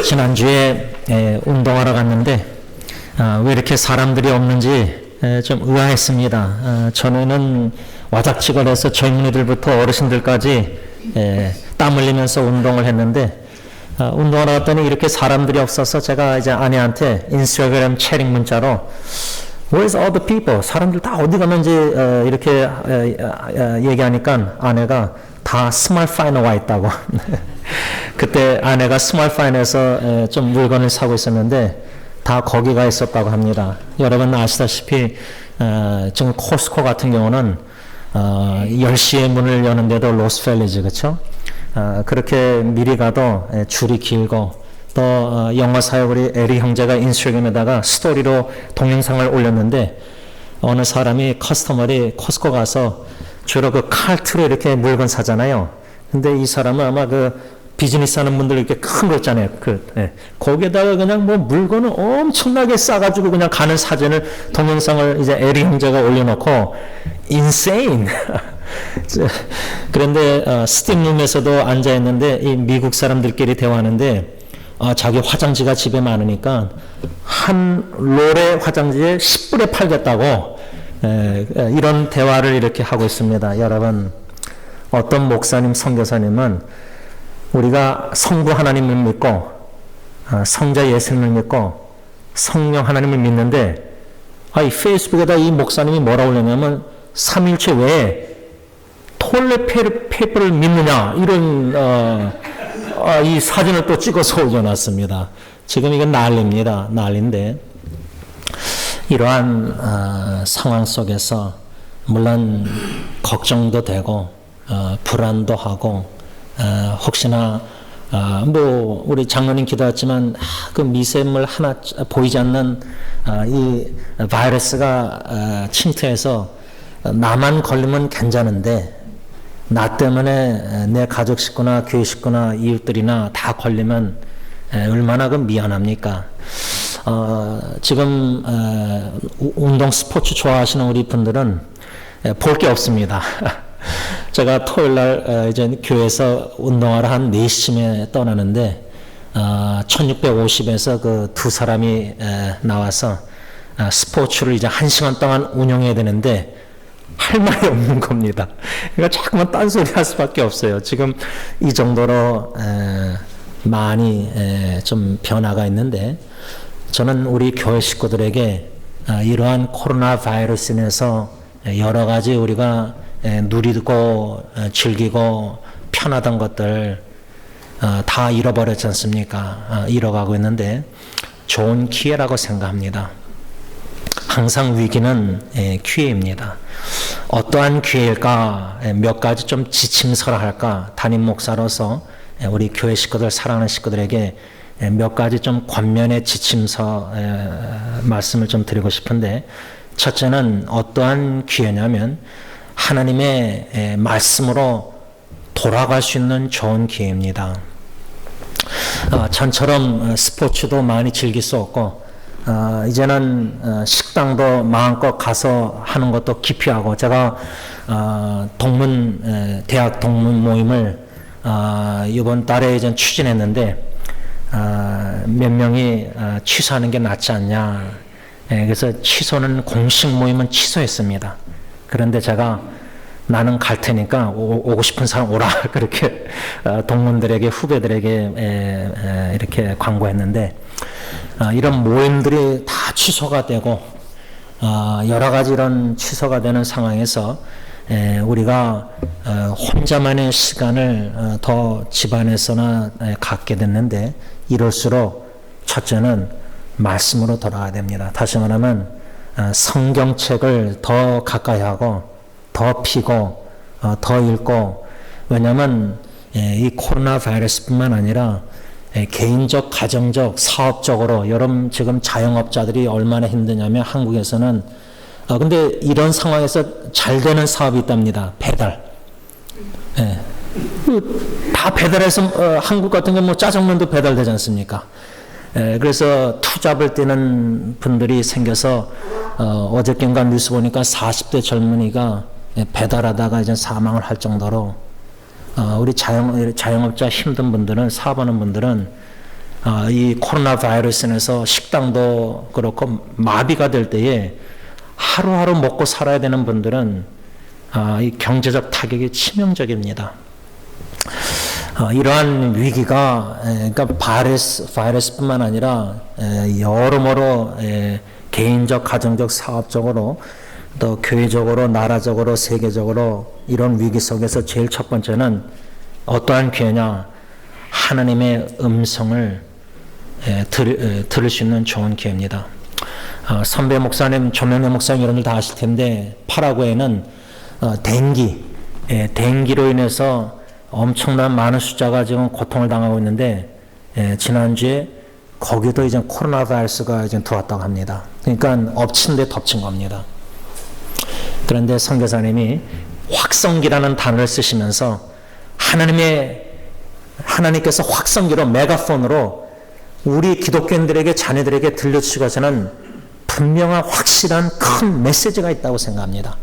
지난주에 운동하러 갔는데 왜 이렇게 사람들이 없는지 좀 의아했습니다. 전에는 와작지걸해서 젊은이들부터 어르신들까지 땀 흘리면서 운동을 했는데 운동하러 갔더니 이렇게 사람들이 없어서 제가 이제 아내한테 인스타그램 채팅 문자로 Where's all the people? 사람들 다 어디 갔는지 이렇게 얘기하니까 아내가 다 스몰파인에 와 있다고. 그때 아내가 스몰파인에서 좀 물건을 사고 있었는데 다 거기 가 있었다고 합니다. 여러분 아시다시피 지금 코스코 같은 경우는 10시에 문을 여는데도 로스펠리지 그렇죠? 그렇게 미리 가도 줄이 길고 또 영어 사역 우리 에리 형제가 인스타그램에다가 스토리로 동영상을 올렸는데 어느 사람이 커스터머리 코스코 가서 주로 그 칼트로 이렇게 물건 사잖아요. 근데 이 사람은 아마 그 비즈니스 하는 분들 이렇게 큰 거 있잖아요. 거기에다가 그냥 뭐 물건을 엄청나게 싸가지고 그냥 가는 사진을 동영상을 이제 에리 형제가 올려놓고 insane. 그런데 스팀룸에서도 앉아 있는데 이 미국 사람들끼리 대화하는데 자기 화장지가 집에 많으니까 한 롤의 화장지에 10불에 팔겠다고 이런 대화를 이렇게 하고 있습니다. 여러분 어떤 목사님 선교사님은 우리가 성부 하나님을 믿고 성자 예수님을 믿고 성령 하나님을 믿는데 이 페이스북에다 이 목사님이 뭐라 올렸냐면 3일째 외에 톨렛 페이퍼를 믿느냐 이런 이 사진을 또 찍어서 올려놨습니다. 지금 이건 난리입니다. 난리인데 이러한 상황 속에서 물론 걱정도 되고 불안도 하고 혹시나 뭐 우리 장로님 기도했지만 그 미세물 하나 보이지 않는 이 바이러스가 침투해서 나만 걸리면 괜찮은데 나 때문에 내 가족 식구나 교회 식구나 이웃들이나 다 걸리면 얼마나 그 미안합니까? 지금 운동 스포츠 좋아하시는 우리 분들은 볼 게 없습니다. 제가 토요일 날 이제 교회에서 운동하러 한 4시쯤에 떠나는데 1650에서 그 두 사람이 나와서 스포츠를 이제 1시간 동안 운영해야 되는데 할 말이 없는 겁니다. 그러니까 자꾸만 딴소리 할 수밖에 없어요. 지금 이 정도로 많이 좀 변화가 있는데 저는 우리 교회 식구들에게 이러한 코로나 바이러스에서 여러 가지 우리가 누리고 즐기고 편하던 것들 다 잃어버렸지 않습니까? 잃어가고 있는데 좋은 기회라고 생각합니다. 항상 위기는 기회입니다. 어떠한 기회일까? 몇 가지 좀 지침서라 할까? 담임 목사로서 우리 교회 식구들 사랑하는 식구들에게 몇 가지 좀 권면의 지침서 말씀을 좀 드리고 싶은데 첫째는 어떠한 기회냐면 하나님의 말씀으로 돌아갈 수 있는 좋은 기회입니다. 전처럼 스포츠도 많이 즐길 수 없고 이제는 식당도 마음껏 가서 하는 것도 기피하고 제가 대학 동문 모임을 이번 달에 이제 추진했는데 몇 명이 취소하는 게 낫지 않냐. 그래서 공식 모임은 취소했습니다. 그런데 제가 나는 갈 테니까 오고 싶은 사람 오라 그렇게 동문들에게 후배들에게 이렇게 광고했는데 이런 모임들이 다 취소가 되고 여러 가지 이런 취소가 되는 상황에서 우리가 혼자만의 시간을 더 집안에서나 갖게 됐는데 이럴수록 첫째는 말씀으로 돌아가야 됩니다. 다시 말하면 성경책을 더 가까이 하고 더 피고 더 읽고 왜냐하면 이 코로나 바이러스뿐만 아니라 개인적, 가정적, 사업적으로 여러분 지금 자영업자들이 얼마나 힘드냐면 한국에서는 근데 이런 상황에서 잘 되는 사업이 있답니다. 배달. 다 배달해서 한국 같은 경우 뭐 짜장면도 배달되지 않습니까? 그래서 투잡을 뛰는 분들이 생겨서 어저께인가 뉴스 보니까 40대 젊은이가 배달하다가 이제 사망을 할 정도로 우리 자영업자 힘든 분들은 사업하는 분들은 이 코로나 바이러스에서 식당도 그렇고 마비가 될 때에 하루하루 먹고 살아야 되는 분들은 이 경제적 타격이 치명적입니다. 이러한 위기가 그러니까 바이러스뿐만 아니라 여러모로 개인적, 가정적, 사업적으로 또 교회적으로, 나라적으로, 세계적으로 이런 위기 속에서 제일 첫 번째는 어떠한 기회냐? 하나님의 음성을 들을 수 있는 좋은 기회입니다. 선배 목사님, 조명래 목사님 여러분들 다 아실 텐데 파라과이는 댕기로 인해서 엄청난 많은 숫자가 지금 고통을 당하고 있는데 지난주에 거기도 이제 코로나 바이러스가 이제 들어왔다고 합니다. 그러니까 엎친 데 덮친 겁니다. 그런데 선교사님이 확성기라는 단어를 쓰시면서 하나님께서 확성기로 메가폰으로 우리 기독교인들에게 자녀들에게 들려주시고서는 분명한 확실한 큰 메시지가 있다고 생각합니다.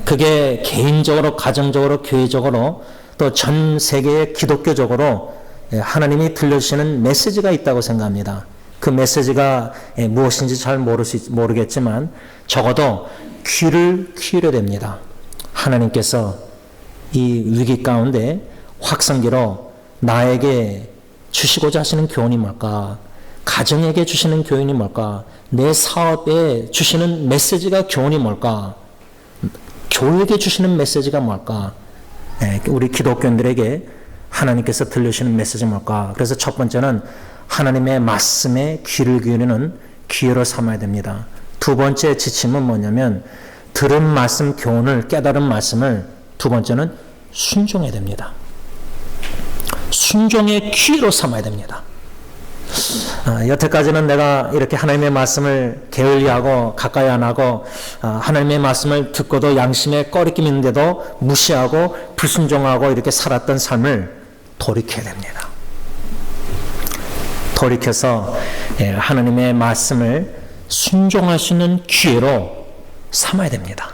그게 개인적으로, 가정적으로, 교회적으로 또 전 세계의 기독교적으로 하나님이 들려주시는 메시지가 있다고 생각합니다. 그 메시지가 무엇인지 잘 모르겠지만 적어도 귀를 기울여야 됩니다. 하나님께서 이 위기 가운데 확성기로 나에게 주시고자 하시는 교훈이 뭘까? 가정에게 주시는 교훈이 뭘까? 내 사업에 주시는 메시지가 교훈이 뭘까? 교회에게 주시는 메시지가 뭘까? 우리 기독교인들에게 하나님께서 들려주시는 메시지 뭘까? 그래서 첫 번째는 하나님의 말씀에 귀를 기울이는 기회로 삼아야 됩니다. 두 번째 지침은 뭐냐면 들은 말씀, 교훈을, 깨달은 말씀을 두 번째는 순종해야 됩니다. 순종의 기회로 삼아야 됩니다. 여태까지는 내가 이렇게 하나님의 말씀을 게을리하고 가까이 안 하고 하나님의 말씀을 듣고도 양심에 꺼리낌 있는데도 무시하고 불순종하고 이렇게 살았던 삶을 돌이켜야 됩니다. 돌이켜서 하나님의 말씀을 순종할 수 있는 기회로 삼아야 됩니다.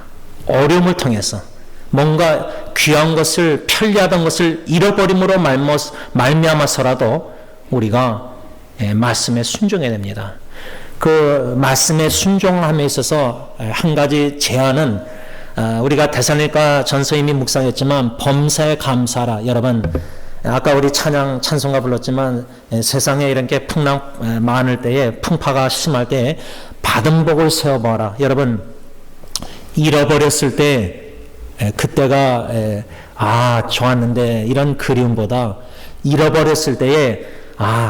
어려움을 통해서 뭔가 귀한 것을, 편리하던 것을 잃어버림으로 말미암아서라도 우리가 말씀에 순종해야 됩니다. 그 말씀에 순종함에 있어서 한 가지 제안은 우리가 데살로니가 전서 이미 묵상했지만 범사에 감사하라. 여러분 아까 우리 찬송가 불렀지만 세상에 이렇게 풍랑 많을 때에 풍파가 심할 때에 받은 복을 세워봐라. 여러분 잃어버렸을 때 그때가 좋았는데 이런 그리움보다 잃어버렸을 때에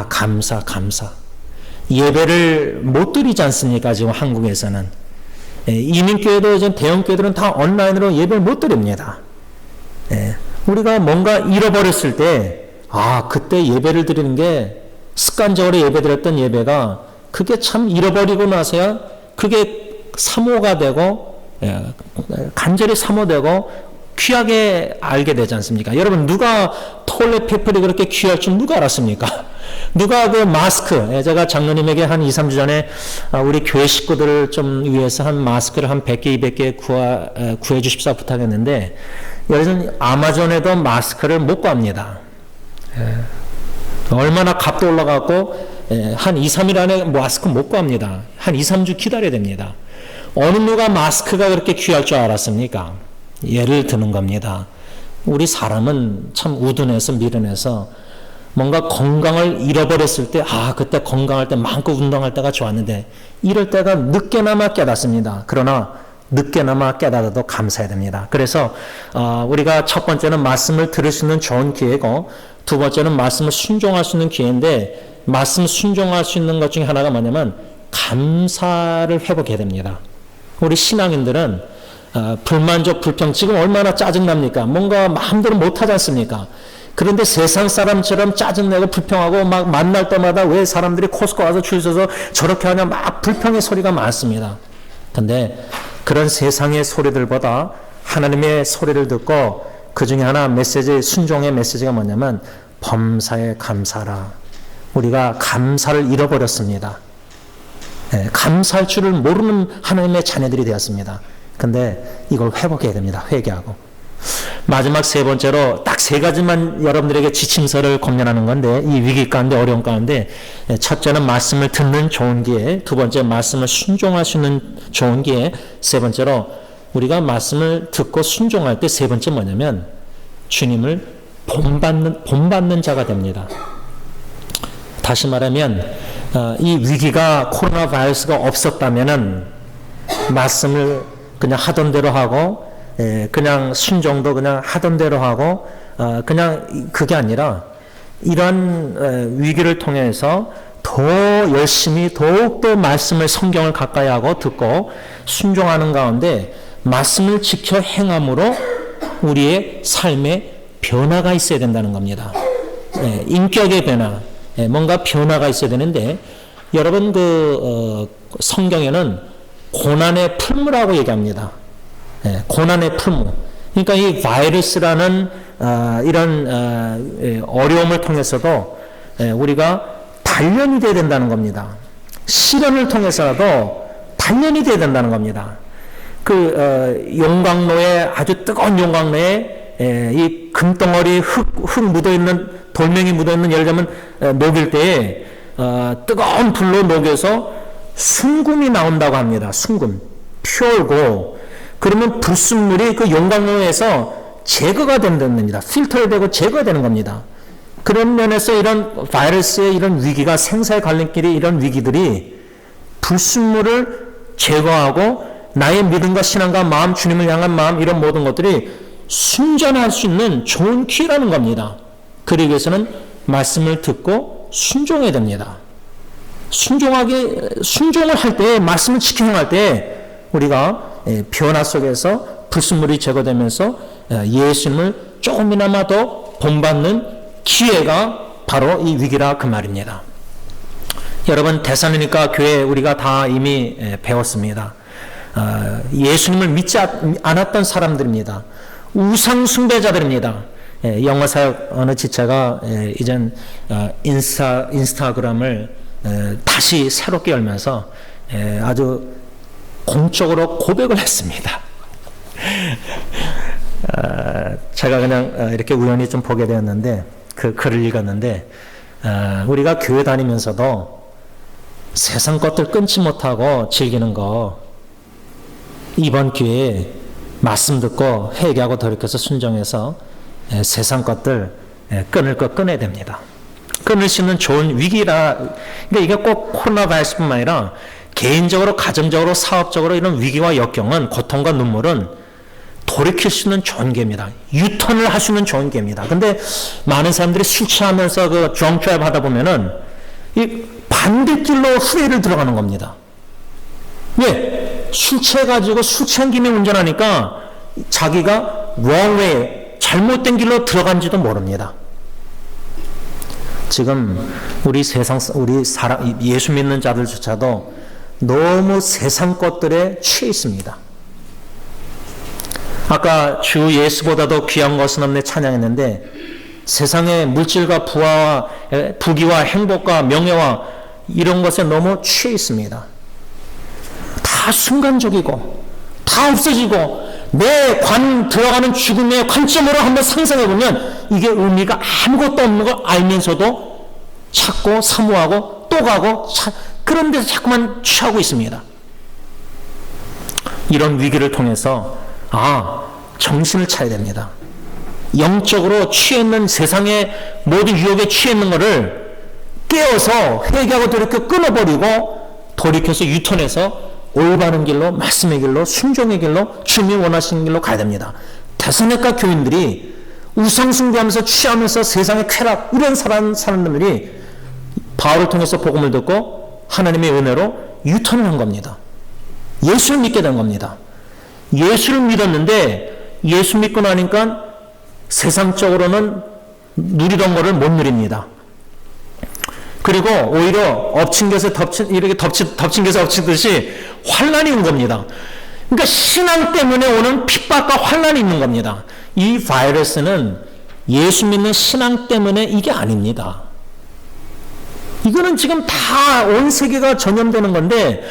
감사 예배를 못 드리지 않습니까? 지금 한국에서는 이민교회도 이제 대형교회들은 다 온라인으로 예배를 못 드립니다. 우리가 뭔가 잃어버렸을 때 그때 예배를 드리는 게 습관적으로 예배드렸던 예배가 그게 참 잃어버리고 나서야 그게 사모가 되고 간절히 사모되고 귀하게 알게 되지 않습니까? 여러분 누가 토일렛 페이퍼를 그렇게 귀할 줄 누가 알았습니까? 누가 그 마스크, 제가 장로님에게 한 2, 3주 전에 우리 교회 식구들을 좀 위해서 한 마스크를 한 100개, 200개 구해 주십사 부탁했는데 요즘 아마존에도 마스크를 못 구합니다. 얼마나 값도 올라가고 한 2, 3일 안에 마스크 못 구합니다. 한 2, 3주 기다려야 됩니다. 어느 누가 마스크가 그렇게 귀할 줄 알았습니까? 예를 드는 겁니다. 우리 사람은 참 우둔해서 미련해서 뭔가 건강을 잃어버렸을 때 그때 건강할 때 마음껏 운동할 때가 좋았는데 이럴 때가 늦게나마 깨닫습니다. 그러나 늦게나마 깨달아도 감사해야 됩니다. 그래서 우리가 첫 번째는 말씀을 들을 수 있는 좋은 기회고 두 번째는 말씀을 순종할 수 있는 기회인데 말씀 순종할 수 있는 것 중에 하나가 뭐냐면 감사를 회복해야 됩니다. 우리 신앙인들은 불만족, 불평, 지금 얼마나 짜증납니까? 뭔가 마음대로 못하지 않습니까? 그런데 세상 사람처럼 짜증내고 불평하고 막 만날 때마다 왜 사람들이 코스코 와서 줄 서서 저렇게 하냐 막 불평의 소리가 많습니다. 근데 그런 세상의 소리들보다 하나님의 소리를 듣고 그 중에 하나 메시지, 순종의 메시지가 뭐냐면 범사에 감사라. 우리가 감사를 잃어버렸습니다. 감사할 줄을 모르는 하나님의 자녀들이 되었습니다. 근데 이걸 회복해야 됩니다. 회개하고. 마지막 세 번째로 딱 세 가지만 여러분들에게 지침서를 권면하는 건데, 이 위기 가운데, 어려운 가운데, 첫째는 말씀을 듣는 좋은 기회, 두 번째 말씀을 순종할 수 있는 좋은 기회, 세 번째로 우리가 말씀을 듣고 순종할 때 세 번째 뭐냐면 주님을 본받는 자가 됩니다. 다시 말하면 이 위기가, 코로나 바이러스가 없었다면은 말씀을 그냥 하던 대로 하고, 그냥 순종도 그냥 하던 대로 하고, 그냥 그게 아니라 이런 위기를 통해서 더 열심히 더욱더 말씀을, 성경을 가까이 하고 듣고 순종하는 가운데 말씀을 지켜 행함으로 우리의 삶에 변화가 있어야 된다는 겁니다. 인격의 변화, 뭔가 변화가 있어야 되는데, 여러분 성경에는 고난의 풀무라고 얘기합니다. 고난의 풀무. 그러니까 이 바이러스라는 이런 어려움을 통해서도 우리가 단련이 돼야 된다는 겁니다. 시련을 통해서라도 단련이 돼야 된다는 겁니다. 용광로에, 아주 뜨거운 용광로에 이 금덩어리 흙 묻어있는, 돌멩이 묻어있는, 예를 들면 녹일 때에 뜨거운 불로 녹여서 순금이 나온다고 합니다. 순금. 퓨어고, 그러면 불순물이 그 용광로에서 제거가 된다는 겁니다. 필터되고 제거가 되는 겁니다. 그런 면에서 이런 바이러스의 이런 위기가, 생사의 갈림길이, 이런 위기들이 불순물을 제거하고 나의 믿음과 신앙과 마음, 주님을 향한 마음, 이런 모든 것들이 순전할 수 있는 좋은 기회라는 겁니다. 그러기 위해서는 말씀을 듣고 순종해야 됩니다. 순종을 할 때, 말씀을 지켜 행할 때 우리가 변화 속에서 불순물이 제거되면서 예수님을 조금이나마 더 본받는 기회가 바로 이 위기라, 그 말입니다. 여러분, 데살로니가 교회 우리가 다 이미 배웠습니다. 예수님을 믿지 않았던 사람들입니다. 우상 숭배자들입니다. 영어 사역 어느 지체가 이젠 인스타그램을 다시 새롭게 열면서 아주 공적으로 고백을 했습니다. 제가 그냥 이렇게 우연히 좀 보게 되었는데, 그 글을 읽었는데, 우리가 교회 다니면서도 세상 것들 끊지 못하고 즐기는 거, 이번 기회에 말씀 듣고 회개하고 돌이켜서 순종해서 세상 것들 끊을 거 끊어야 됩니다. 끊을 수 있는 좋은 위기라. 그러니까 이게 꼭 코로나 바이러스뿐만 아니라 개인적으로, 가정적으로, 사업적으로 이런 위기와 역경은, 고통과 눈물은 돌이킬 수 있는 좋은 기회입니다. 유턴을 할 수 있는 좋은 기회입니다. 근데 많은 사람들이 술 취하면서 그 드렁 드라이브 하다 보면은 이 반대길로 후회를 들어가는 겁니다. 왜? 술 취해가지고 술 취한 김에 운전하니까 자기가 wrong way, 잘못된 길로 들어간지도 모릅니다. 지금 우리 예수 믿는 자들조차도 너무 세상 것들에 취해 있습니다. 아까 주 예수보다도 귀한 것은 없네 찬양했는데, 세상의 물질과 부귀와 행복과 명예와 이런 것에 너무 취해 있습니다. 다 순간적이고 다 없어지고, 내 들어가는 죽음의 관점으로 한번 상상해 보면 이게 의미가 아무것도 없는 걸 알면서도 찾고 사모하고 또 가고 그런 데서 자꾸만 취하고 있습니다. 이런 위기를 통해서 정신을 차려야 됩니다. 영적으로 취해 있는, 세상의 모든 유혹에 취해 있는 것을 깨어서 회개하고 돌이켜 끊어버리고 돌이켜서 유턴해서 올바른 길로, 말씀의 길로, 순종의 길로, 주님이 원하시는 길로 가야 됩니다. 데살로니가 교인들이 우상숭배하면서 취하면서 세상의 쾌락, 이런 사람들이 바울을 통해서 복음을 듣고 하나님의 은혜로 유턴을 한 겁니다. 예수를 믿게 된 겁니다. 예수를 믿었는데 예수 믿고 나니까 세상적으로는 누리던 것을 못 누립니다. 그리고 오히려 덮친 곁에 덮치듯이 환난이 온 겁니다. 그러니까 신앙 때문에 오는 핍박과 환난이 있는 겁니다. 이 바이러스는 예수 믿는 신앙 때문에 이게 아닙니다. 이거는 지금 다 온 세계가 전염되는 건데,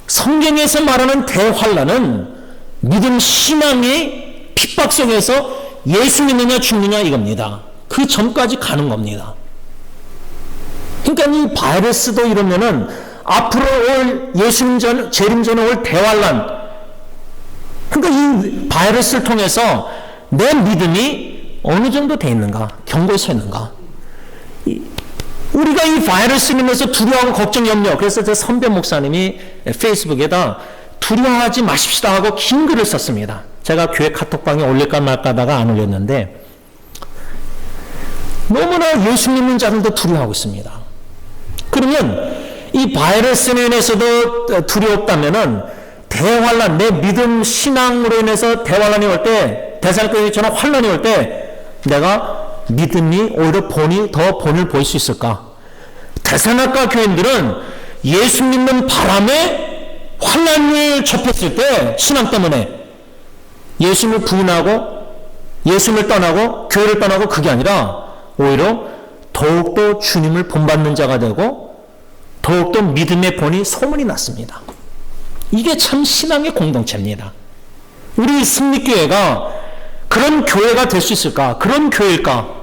성경에서 말하는 대환난은 믿음 신앙이 핍박 속에서 예수 믿느냐 죽느냐 이겁니다. 그 전까지 가는 겁니다. 그러니까 이 바이러스도 이러면은 앞으로 올 예수님 재림 전에 올 대환란, 그러니까 이 바이러스를 통해서 내 믿음이 어느 정도 돼 있는가, 경고에 서 있는가. 우리가 이 바이러스로 인해서 두려워하고 걱정, 염려, 그래서 저 선배 목사님이 페이스북에다 두려워하지 마십시다 하고 긴 글을 썼습니다. 제가 교회 카톡방에 올릴까 말까 하다가 안 올렸는데, 너무나 예수 믿는 자들도 두려워하고 있습니다. 그러면 이 바이러스로 인해서도 두려웠다면은 대환란, 내 믿음 신앙으로 인해서 대환란이 올 때, 데살로니가처럼 환란이 올 때 내가 믿음이 오히려 더 본을 보일 수 있을까? 데살로니가 교인들은 예수 믿는 바람에 환란을 접했을 때 신앙 때문에 예수를 부인하고 예수를 떠나고 교회를 떠나고, 그게 아니라 오히려 더욱더 주님을 본받는 자가 되고 더욱더 믿음의 본이 소문이 났습니다. 이게 참 신앙의 공동체입니다. 우리 승리교회가 그런 교회가 될 수 있을까? 그런 교회일까?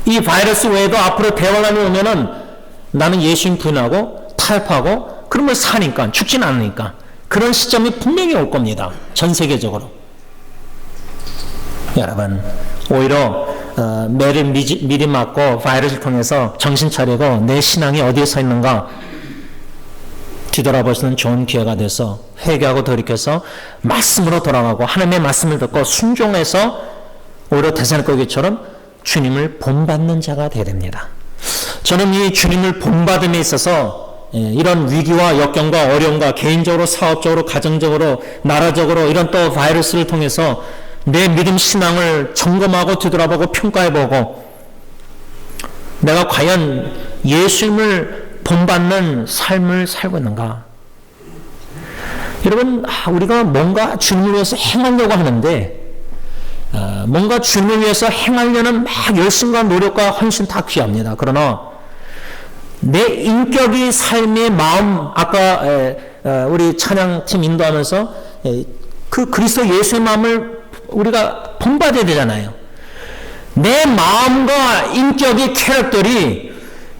이 바이러스 외에도 앞으로 대환란이 오면은 나는 예수님 부인하고 타협하고 그러면 사니까, 죽진 않으니까 그런 시점이 분명히 올 겁니다. 전 세계적으로. 여러분, 오히려 매를 미리 맞고 바이러스를 통해서 정신 차리고 내 신앙이 어디에 서 있는가 뒤돌아볼 수 있는 좋은 기회가 돼서 회개하고 돌이켜서 말씀으로 돌아가고 하나님의 말씀을 듣고 순종해서 오히려 데살로니가처럼 주님을 본받는 자가 되어야 됩니다. 저는 이 주님을 본받음에 있어서 이런 위기와 역경과 어려움과 개인적으로, 사업적으로, 가정적으로, 나라적으로 이런 또 바이러스를 통해서 내 믿음 신앙을 점검하고 뒤돌아보고 평가해보고 내가 과연 예수님을 본받는 삶을 살고 있는가? 여러분, 우리가 뭔가 주님을 위해서 행하려고 하는데 뭔가 주님을 위해서 행하려는 막 열심과 노력과 헌신 다 귀합니다. 그러나 내 인격이, 삶의 마음, 아까 우리 찬양팀 인도하면서 그 그리스도 예수의 마음을 우리가 본받아야 되잖아요. 내 마음과 인격의 캐릭터들이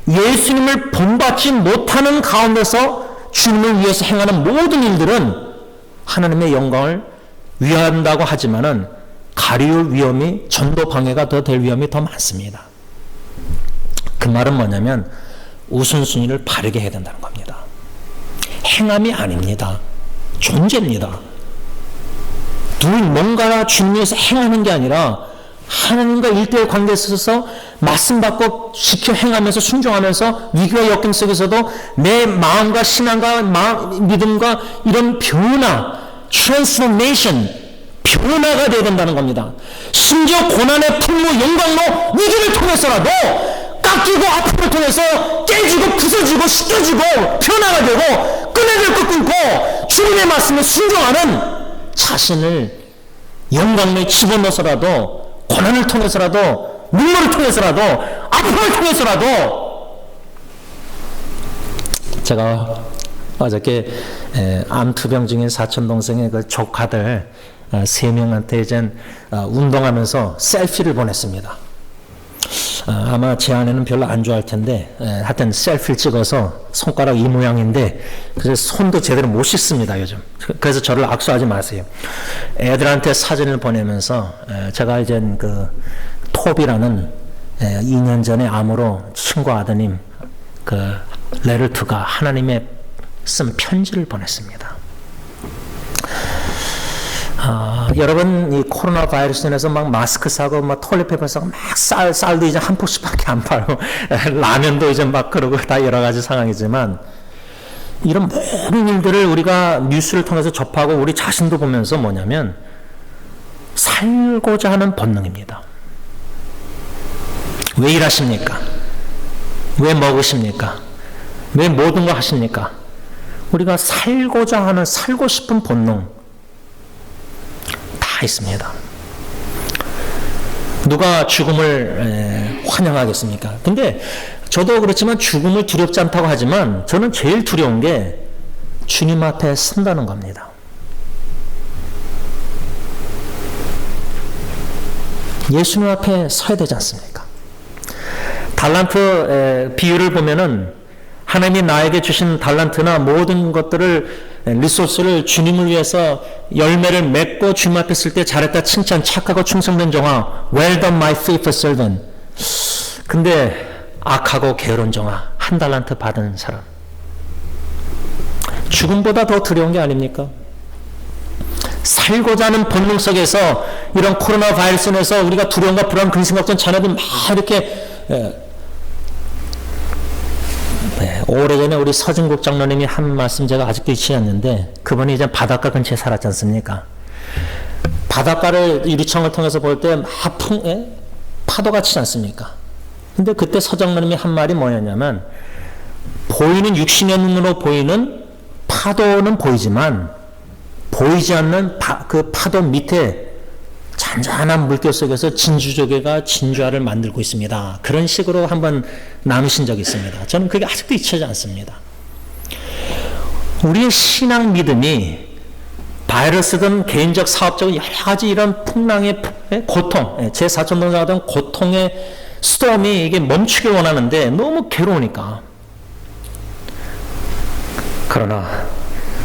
예수님을 본받지 못하는 가운데서 주님을 위해서 행하는 모든 일들은 하나님의 영광을 위한다고 하지만은 가리울 위험이, 전도 방해가 더 될 위험이 더 많습니다. 그 말은 뭐냐면 우선순위를 바르게 해야 된다는 겁니다. 행함이 아닙니다. 존재입니다. 뭔가 주님 위해서 행하는 게 아니라 하나님과 일대의 관계에 있어서 말씀 받고 지켜 행하면서 순종하면서 위기와 역경 속에서도 내 마음과 신앙과 믿음과 이런 변화, 트랜스포메이션, 변화가 되어야 된다는 겁니다. 심지어 고난의 풍무, 영광로, 위기를 통해서라도 깎이고 아픔을 통해서 깨지고 부서지고 씻겨지고 변화가 되고 끈을 끊고 주님의 말씀에 순종하는 자신을 영광로에 집어넣어서라도, 고난을 통해서라도, 눈물을 통해서라도, 아픔을 통해서라도. 제가 어저께 암투병 중인 사촌동생의 그 조카들 3명한테 이제 운동하면서 셀피를 보냈습니다. 아마 제 아내는 별로 안 좋아할 텐데 하여튼 셀피를 찍어서 손가락 이 모양인데 그래서 손도 제대로 못 씻습니다 요즘. 그래서 저를 악수하지 마세요. 애들한테 사진을 보내면서 제가 이제 그 톱이라는 2년 전에 암으로 친구 아드님 그 레르트가 하나님의 쓴 편지를 보냈습니다. 여러분, 이 코로나 바이러스에서 막 마스크 사고, 막 토일렛페이퍼 사고, 막 쌀도 이제 한 포씩밖에 안 팔고, 라면도 이제 막 그러고 다 여러 가지 상황이지만, 이런 모든 일들을 우리가 뉴스를 통해서 접하고 우리 자신도 보면서 뭐냐면, 살고자 하는 본능입니다. 왜 일하십니까? 왜 먹으십니까? 왜 모든 거 하십니까? 우리가 살고자 하는, 살고 싶은 본능, 있습니다. 누가 죽음을 환영하겠습니까? 근데 저도 그렇지만 죽음을 두렵지 않다고 하지만 저는 제일 두려운 게 주님 앞에 선다는 겁니다. 예수님 앞에 서야 되지 않습니까? 달란트 비유를 보면은 하나님이 나에게 주신 달란트나 모든 것들을 리소스를 주님을 위해서 열매를 맺고 주님 앞에 쓸 때 잘했다 칭찬, 착하고 충성된 종아, well done my faithful servant. 근데 악하고 게으른 종아, 한 달란트 받은 사람, 죽음보다 더 두려운 게 아닙니까? 살고자 하는 본능 속에서 이런 코로나 바이러스에서 우리가 두려움과 불안, 근심, 걱정, 자녀들 막 이렇게 오래전에 우리 서진국 장로님이 한 말씀 제가 아직도 잊지 않는데, 그분이 이제 바닷가 근처에 살았지 않습니까? 바닷가를 유리창을 통해서 볼 때 막 파도가 치지 않습니까? 근데 그때 서장로님이 한 말이 뭐였냐면, 보이는 육신의 눈으로 보이는 파도는 보이지만 보이지 않는 그 파도 밑에 잔잔한 물결 속에서 진주조개가 진주알을 만들고 있습니다. 그런 식으로 한번 나누신 적이 있습니다. 저는 그게 아직도 잊혀지지 않습니다. 우리의 신앙 믿음이 바이러스든 개인적 사업적인 여러 가지 이런 풍랑의 고통, 제 사촌동생과 같은 고통의 스톰이 이게 멈추길 원하는데 너무 괴로우니까. 그러나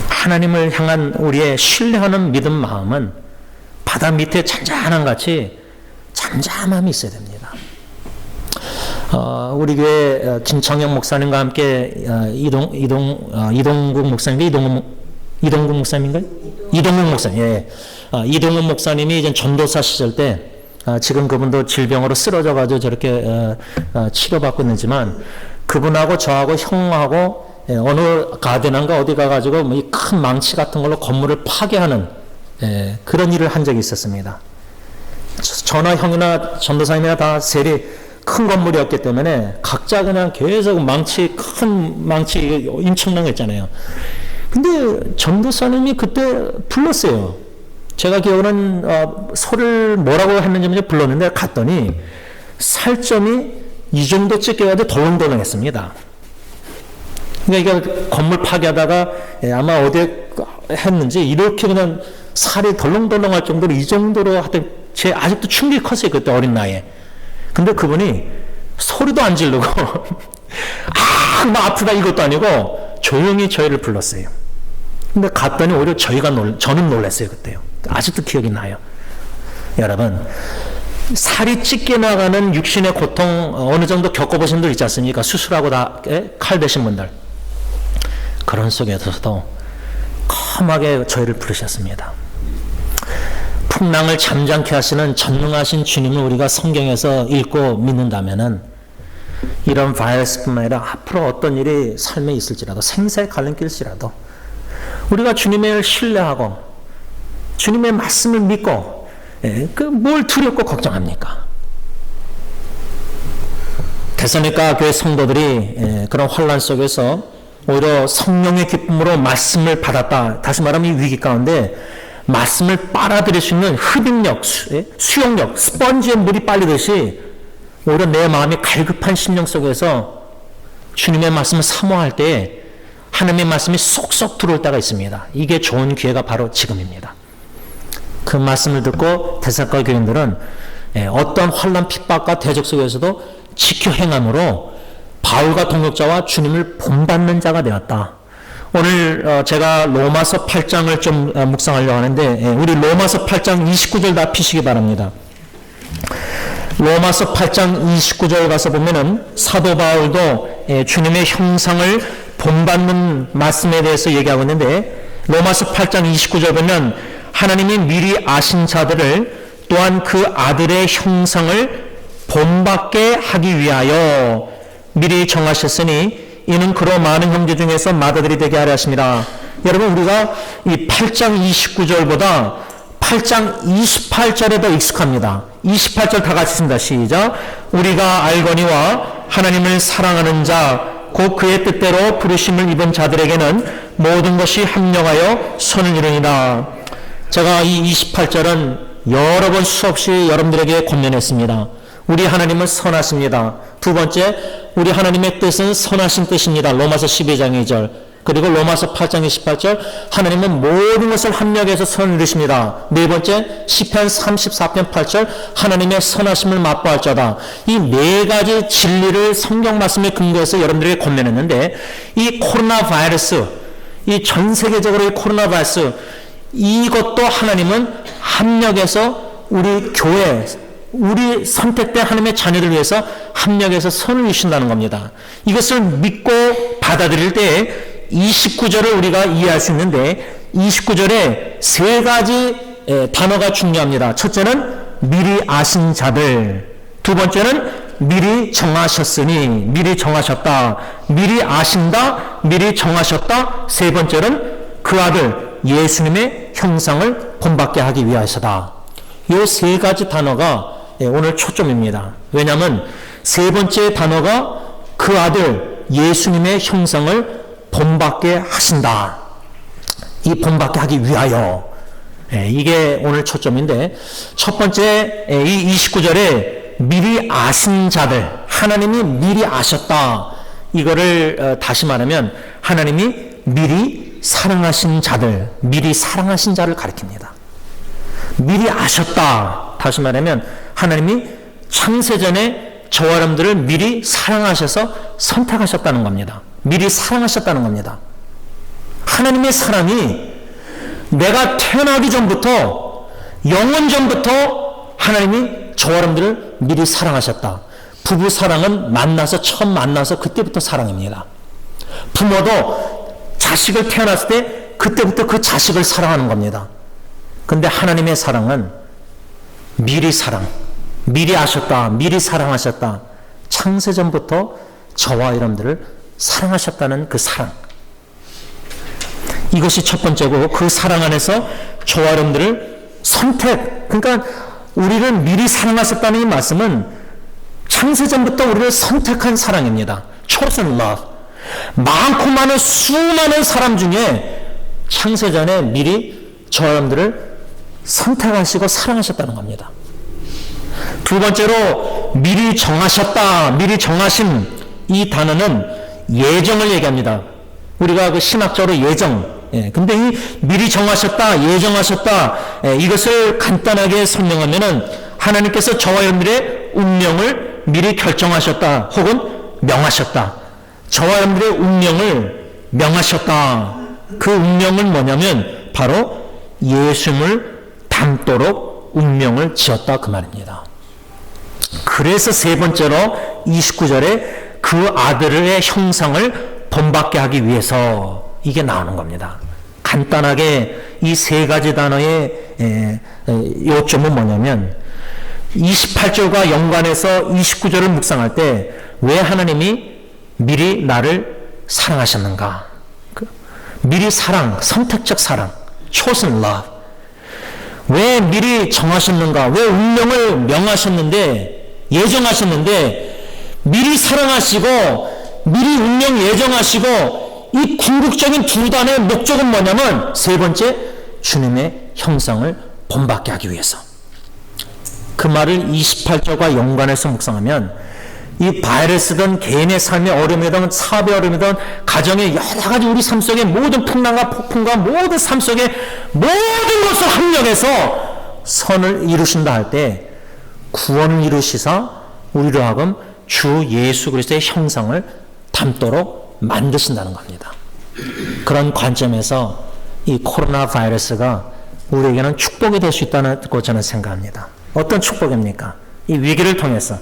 하나님을 향한 우리의 신뢰하는 믿음 마음은 바다 밑에 잔잔한 같이 잠잠함이 있어야 됩니다. 우리 교회 김청영 목사님과 함께 이동국 목사님인가요? 이동국 목사님인가요? 이동국 목사님. 예. 이동국 목사님이 이제 전도사 시절 때 지금 그분도 질병으로 쓰러져가지고 저렇게 치료받고 있지만, 그분하고 저하고 형하고 어느 가든인가 어디 가가지고 이 큰 망치 같은 걸로 건물을 파괴하는 그런 일을 한 적이 있었습니다. 저나 형이나 전도사님이나 다 셀이 큰 건물이었기 때문에 각자 그냥 계속 큰 망치 엄청난 거 있잖아요. 근데 전도사님이 그때 불렀어요. 제가 기억은 소리를 뭐라고 했는지 불렀는데 갔더니 살점이 이 정도 찢겨가지고 덜렁덜렁했습니다. 그러니까 이게 건물 파괴하다가 아마 어디에 했는지 이렇게 그냥 살이 덜렁덜렁할 정도로 이 정도로 하여튼 제 아직도 충격이 컸어요. 그때 어린 나이에. 근데 그분이 소리도 안 지르고 막 아프다 이것도 아니고 조용히 저희를 불렀어요. 근데 갔더니 오히려 저는 놀랐어요. 그때요. 아직도 기억이 나요. 여러분, 살이 찢겨나가는 육신의 고통 어느 정도 겪어보신 분들 있지 않습니까? 수술하고 다 칼 대신 분들. 그런 속에서도 컴하게 저희를 부르셨습니다. 풍랑을 잠잠케 하시는 전능하신 주님을 우리가 성경에서 읽고 믿는다면은 이런 바이러스뿐만 아니라 앞으로 어떤 일이 삶에 있을지라도, 생사의 갈림길일지라도 우리가 주님을 신뢰하고 주님의 말씀을 믿고 뭘 두렵고 걱정합니까? 데살로니가 교회 성도들이 그런 환난 속에서 오히려 성령의 기쁨으로 말씀을 받았다. 다시 말하면 이 위기 가운데 말씀을 빨아들일 수 있는 흡입력, 수용력, 스펀지에 물이 빨리듯이 오히려 내 마음이 갈급한 심령 속에서 주님의 말씀을 사모할 때 하나님의 말씀이 쏙쏙 들어올 때가 있습니다. 이게 좋은 기회가 바로 지금입니다. 그 말씀을 듣고 데살로니가 교인들은 어떤 환난 핍박과 대적 속에서도 지켜 행함으로 바울과 동역자와 주님을 본받는 자가 되었다. 오늘 제가 로마서 8장을 좀 묵상하려고 하는데 우리 로마서 8장 29절 다 피시기 바랍니다. 로마서 8장 29절 가서 보면은 사도 바울도 주님의 형상을 본받는 말씀에 대해서 얘기하고 있는데, 로마서 8장 29절 보면 하나님이 미리 아신 자들을 또한 그 아들의 형상을 본받게 하기 위하여 미리 정하셨으니 이는 그로 많은 형제 중에서 맏아들이 되게 하려 하심이라. 여러분, 우리가 이 8장 29절보다 8장 28절에 더 익숙합니다. 28절 다 같이 씁니다. 시작. 우리가 알거니와 하나님을 사랑하는 자 곧 그의 뜻대로 부르심을 입은 자들에게는 모든 것이 합력하여 선을 이루니라. 제가 이 28절은 여러 번 수없이 여러분들에게 권면했습니다. 우리 하나님은 선하십니다. 두 번째, 우리 하나님의 뜻은 선하신 뜻입니다. 로마서 12장 2절. 그리고 로마서 8장 28절 하나님은 모든 것을 합력해서 선을 이루십니다. 네 번째 시편 34편 8절 하나님의 선하심을 맛보할 자다. 이 네 가지 진리를 성경 말씀에 근거해서 여러분들에게 권면했는데 이 코로나 바이러스, 이 전 세계적으로 이 코로나 바이러스 이것도 하나님은 합력해서 우리 교회, 우리 선택된 하나님의 자녀들 위해서 합력해서 선을 이루신다는 겁니다. 이것을 믿고 받아들일 때 29절을 우리가 이해할 수 있는데 29절에 세 가지 단어가 중요합니다. 첫째는 미리 아신 자들, 두 번째는 미리 정하셨으니, 미리 정하셨다, 미리 아신다, 미리 정하셨다, 세 번째는 그 아들 예수님의 형상을 본받게 하기 위하여서다. 이 세 가지 단어가 오늘 초점입니다. 왜냐하면 세 번째 단어가 그 아들 예수님의 형상을 본받게 하신다. 이 본받게 하기 위하여. 이게 오늘 초점인데 첫 번째 이 29절에 미리 아신 자들, 하나님이 미리 아셨다. 이거를 다시 말하면 하나님이 미리 사랑하신 자들, 미리 사랑하신 자를 가리킵니다. 미리 아셨다. 다시 말하면 하나님이 창세전에 저와 여러분들을 미리 사랑하셔서 선택하셨다는 겁니다. 미리 사랑하셨다는 겁니다. 하나님의 사랑이 내가 태어나기 전부터, 영원 전부터 하나님이 저와 여러분들을 미리 사랑하셨다. 부부 사랑은 처음 만나서 그때부터 사랑입니다. 부모도 자식을 태어났을 때 그때부터 그 자식을 사랑하는 겁니다. 근데 하나님의 사랑은 미리 사랑, 미리 아셨다, 미리 사랑하셨다. 창세전부터 저와 여러분들을 사랑하셨다는 그 사랑. 이것이 첫 번째고 그 사랑 안에서 저와 여러분들을 선택, 그러니까 우리를 미리 사랑하셨다는 이 말씀은 창세전부터 우리를 선택한 사랑입니다. chosen love. 많고 많은 수많은 사람 중에 창세전에 미리 저와 여러분들을 선택하시고 사랑하셨다는 겁니다. 두 번째로 미리 정하셨다, 미리 정하심. 이 단어는 예정을 얘기합니다. 우리가 그 신학적으로 예정. 근데 이 미리 정하셨다, 예정하셨다, 이것을 간단하게 설명하면은 하나님께서 저와 여러분들의 운명을 미리 결정하셨다, 혹은 명하셨다. 저와 여러분들의 운명을 명하셨다. 그 운명은 뭐냐면 바로 예수님을 닮도록 운명을 지었다 그 말입니다. 그래서 세 번째로 29절에 그 아들의 형상을 본받게 하기 위해서 이게 나오는 겁니다. 간단하게 이 세 가지 단어의 요점은 뭐냐면 28절과 연관해서 29절을 묵상할 때 왜 하나님이 미리 나를 사랑하셨는가? 미리 사랑, 선택적 사랑, chosen love. 왜 미리 정하셨는가? 왜 운명을 명하셨는데, 예정하셨는데, 미리 사랑하시고, 미리 운명 예정하시고, 이 궁극적인 두 단의 목적은 뭐냐면, 세 번째, 주님의 형상을 본받게 하기 위해서. 그 말을 28절과 연관해서 묵상하면, 이 바이러스든 개인의 삶의 어려움이든 사업의 어려움이든 가정의 여러 가지 우리 삶 속의 모든 풍랑과 폭풍과 모든 삶 속의 모든 것을 합력해서 선을 이루신다 할 때 구원을 이루시사 우리로 하여금 주 예수 그리스도의 형상을 닮도록 만드신다는 겁니다. 그런 관점에서 이 코로나 바이러스가 우리에게는 축복이 될 수 있다는 거 저는 생각합니다. 어떤 축복입니까? 이 위기를 통해서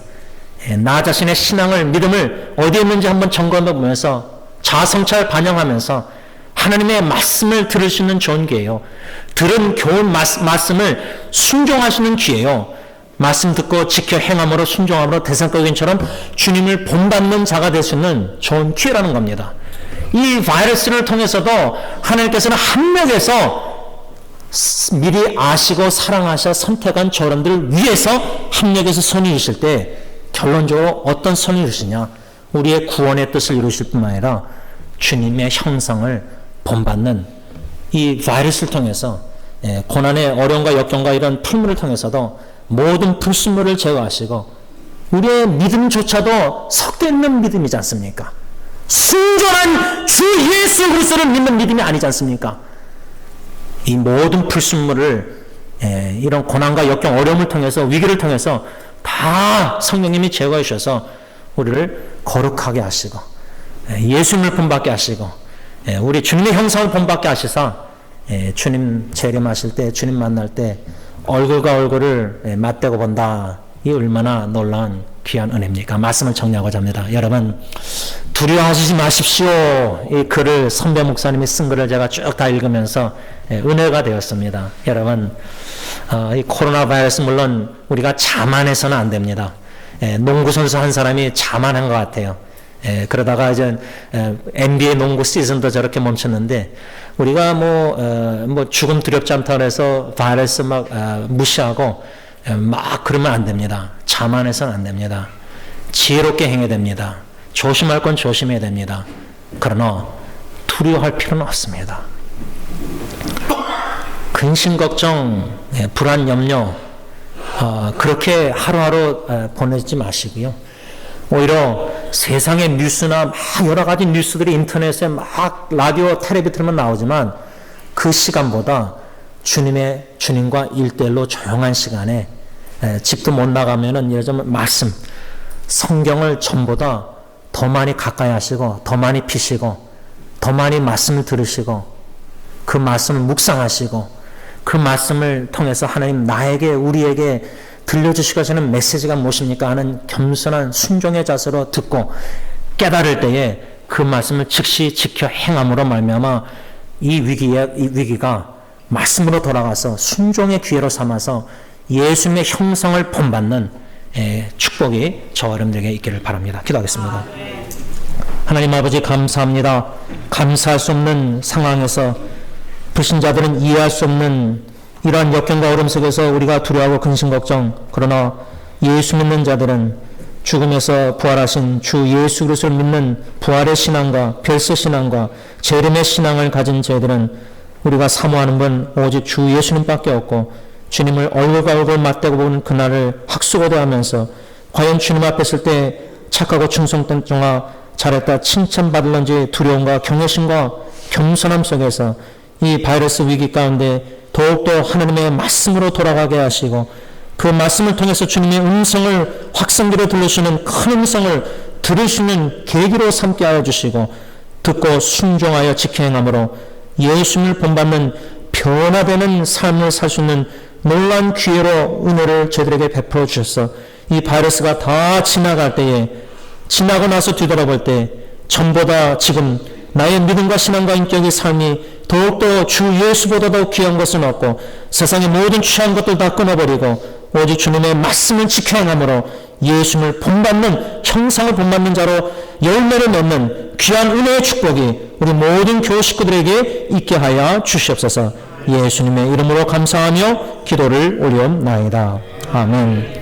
나 자신의 신앙을, 믿음을 어디에 있는지 한번 점검해 보면서 자성찰 반영하면서 하나님의 말씀을 들을 수 있는 좋은 기회예요. 들은 교훈 말씀을 순종하시는 기회예요. 말씀 듣고 지켜 행함으로 순종함으로 대상거인처럼 주님을 본받는 자가 될 수 있는 좋은 기회라는 겁니다. 이 바이러스를 통해서도 하나님께서는 합력해서 미리 아시고 사랑하셔 선택한 저런들 위해서 합력해서 선을 이루실 때 결론적으로 어떤 선을 이루시냐? 우리의 구원의 뜻을 이루실 뿐만 아니라 주님의 형상을 본받는 이 바이러스를 통해서 고난의 어려움과 역경과 이런 풀물을 통해서도 모든 불순물을 제거하시고 우리의 믿음조차도 섞여 있는 믿음이지 않습니까? 순전한 주 예수 그리스도를 믿는 믿음이 아니지 않습니까? 이 모든 불순물을 이런 고난과 역경, 어려움을 통해서, 위기를 통해서 다 성령님이 제거해 주셔서 우리를 거룩하게 하시고 예수님을 본받게 하시고 우리 주님의 형상을 본받게 하시사 주님 재림하실 때, 주님 만날 때 얼굴과 얼굴을 맞대고 본다. 이 얼마나 놀라운 귀한 은혜입니까? 말씀을 정리하고자 합니다. 여러분, 두려워하시지 마십시오. 이 글을 선배 목사님이 쓴 글을 제가 쭉 다 읽으면서 은혜가 되었습니다. 여러분, 이 코로나 바이러스 물론 우리가 자만해서는 안 됩니다. 농구 선수 한 사람이 자만한 것 같아요. 그러다가 이제 NBA 농구 시즌도 저렇게 멈췄는데 우리가 뭐 죽음 두렵지 않다고 해서 바이러스 막 무시하고 막 그러면 안 됩니다. 자만해서는 안 됩니다. 지혜롭게 행해야 됩니다. 조심할 건 조심해야 됩니다. 그러나 두려워할 필요는 없습니다. 근심 걱정, 불안 염려 그렇게 하루하루 보내지 마시고요. 오히려 세상의 뉴스나 막 여러 가지 뉴스들이 인터넷에 막 라디오, 텔레비 틀면 나오지만 그 시간보다 주님과 1대1로 조용한 시간에 집도 못 나가면은 예를 들면 말씀, 성경을 전보다 더 많이 가까이 하시고 더 많이 피시고 더 많이 말씀을 들으시고 그 말씀을 묵상하시고 그 말씀을 통해서 하나님 나에게 우리에게 들려주시고 하시는 메시지가 무엇입니까 하는 겸손한 순종의 자세로 듣고 깨달을 때에 그 말씀을 즉시 지켜 행함으로 말미암아 이 위기가 말씀으로 돌아가서 순종의 기회로 삼아서 예수님의 형상을 본받는 축복이 저와 여러분들에게 있기를 바랍니다. 기도하겠습니다. 하나님 아버지 감사합니다. 감사할 수 없는 상황에서 불신자들은 이해할 수 없는 이러한 역경과 어려움 속에서 우리가 두려워하고 근심 걱정, 그러나 예수 믿는 자들은 죽음에서 부활하신 주 예수 그리스도를 믿는 부활의 신앙과 별세 신앙과 재림의 신앙을 가진 저희들은 우리가 사모하는 분 오직 주 예수님밖에 없고 주님을 얼굴과 얼굴 맞대고 보는 그날을 학수고대하면서 과연 주님 앞에 있을 때 착하고 충성된 종아 잘했다 칭찬받을런지 두려움과 경외심과 겸손함 속에서 이 바이러스 위기 가운데 더욱더 하나님의 말씀으로 돌아가게 하시고 그 말씀을 통해서 주님의 음성을 확성기로 들으시는 큰 음성을 들으시는 계기로 삼게 하여 주시고 듣고 순종하여 지켜 행함으로 예수님을 본받는 변화되는 삶을 살 수 있는 놀라운 기회로 은혜를 저희들에게 베풀어 주셔서 이 바이러스가 다 지나갈 때에 지나고 나서 뒤돌아볼 때 전보다 지금 나의 믿음과 신앙과 인격의 삶이 더욱더 주 예수보다도 귀한 것은 없고 세상의 모든 취한 것들 다 끊어버리고 오직 주님의 말씀을 지켜 행함으로 예수님을 본받는 형상을 본받는 자로 열매를 맺는 귀한 은혜의 축복이 우리 모든 교회 식구들에게 있게 하여 주시옵소서. 예수님의 이름으로 감사하며 기도를 올리옵나이다. 아멘.